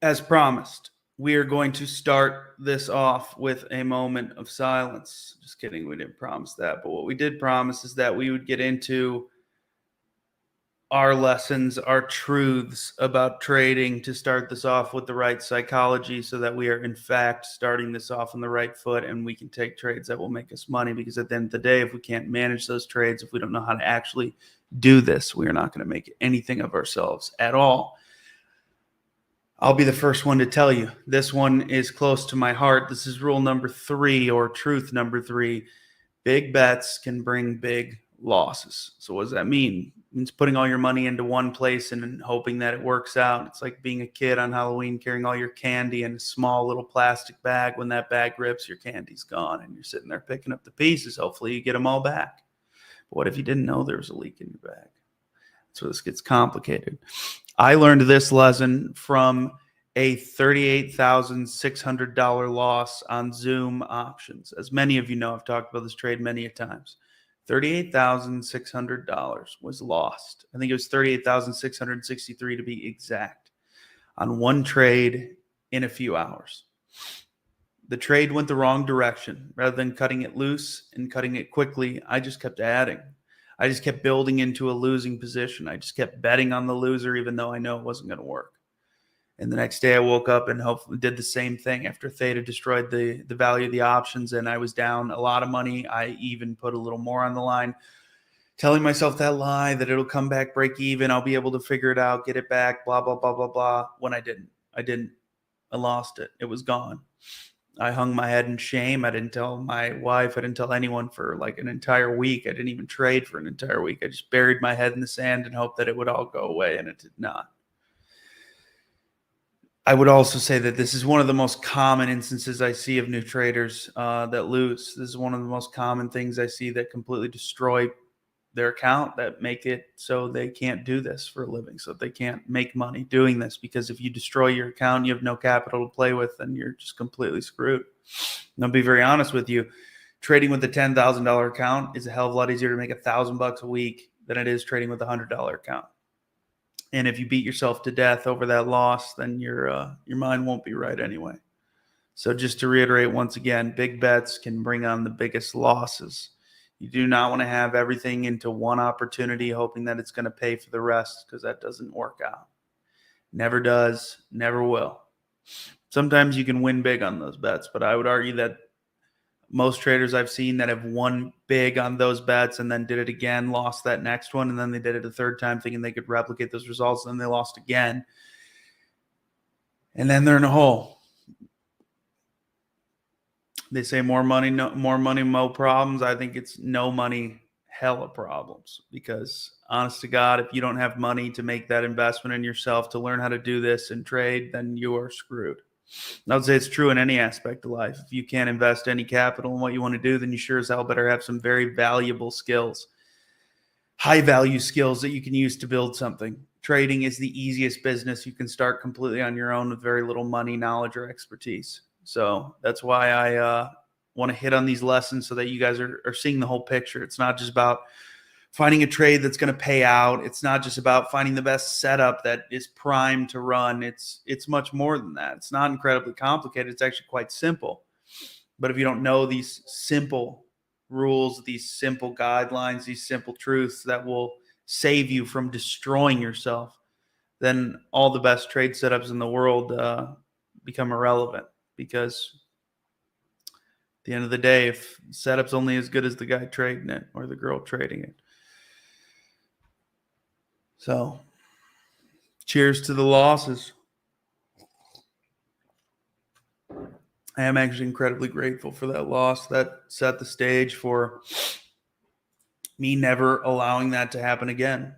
As promised, we are going to start this off with a moment of silence. Just kidding, we didn't promise that. But what we did promise is that we would get into our lessons, our truths about trading to start this off with the right psychology so that we are, in fact, starting this off on the right foot and we can take trades that will make us money. Because at the end of the day, if we can't manage those trades, if we don't know how to actually do this, we are not going to make anything of ourselves at all. I'll be the first one to tell you, this one is close to my heart. This is rule number 3, or truth number 3. Big bets can bring big losses. So what does that mean? It means putting all your money into one place and hoping that it works out. It's like being a kid on Halloween carrying all your candy in a small little plastic bag. When that bag rips, your candy's gone and you're sitting there picking up the pieces. Hopefully you get them all back. But what if you didn't know there was a leak in your bag? That's where this gets complicated. I learned this lesson from a $38,600 loss on Zoom options. As many of you know, I've talked about this trade many a times. $38,600 was lost. I think it was $38,663 to be exact, on one trade in a few hours. The trade went the wrong direction. Rather than cutting it loose and cutting it quickly, I just kept adding. I just kept building into a losing position. I just kept betting on the loser, even though I know it wasn't going to work. And the next day I woke up and hopefully did the same thing after Theta destroyed the value of the options and I was down a lot of money. I even put a little more on the line, telling myself that lie that it'll come back, break even. I'll be able to figure it out, get it back, blah, blah, blah, blah, blah. When I didn't. I lost it. It was gone. I hung my head in shame. I didn't tell my wife. I didn't tell anyone for like an entire week. I didn't even trade for an entire week. I just buried my head in the sand and hoped that it would all go away, and it did not. I would also say that this is one of the most common instances I see of new traders that lose. This is one of the most common things I see that completely destroy their account, that make it so they can't do this for a living, so they can't make money doing this. Because if you destroy your account, you have no capital to play with, and you're just completely screwed. And I'll be very honest with you, trading with a $10,000 account is a hell of a lot easier to make $1,000 a week than it is trading with a $100 account. And if you beat yourself to death over that loss, then your mind won't be right anyway. So just to reiterate once again, big bets can bring on the biggest losses. You do not want to have everything into one opportunity hoping that it's going to pay for the rest, because that doesn't work out. Never does, never will. Sometimes you can win big on those bets, but I would argue that most traders I've seen that have won big on those bets and then did it again, lost that next one, and then they did it a third time thinking they could replicate those results, and then they lost again. And then they're in a hole. They say more money, more problems. I think it's no money, hella problems. Because honest to God, if you don't have money to make that investment in yourself to learn how to do this and trade, then you are screwed. I would say it's true in any aspect of life. If you can't invest any capital in what you want to do, then you sure as hell better have some very valuable skills, high value skills that you can use to build something. Trading is the easiest business you can start completely on your own with very little money, knowledge, or expertise. So that's why I want to hit on these lessons so that you guys are seeing the whole picture. It's not just about finding a trade that's going to pay out. It's not just about finding the best setup that is primed to run. It's much more than that. It's not incredibly complicated. It's actually quite simple. But if you don't know these simple rules, these simple guidelines, these simple truths that will save you from destroying yourself, then all the best trade setups in the world become irrelevant. Because at the end of the day, if setup's only as good as the guy trading it or the girl trading it. So, cheers to the losses. I am actually incredibly grateful for that loss. That set the stage for me never allowing that to happen again.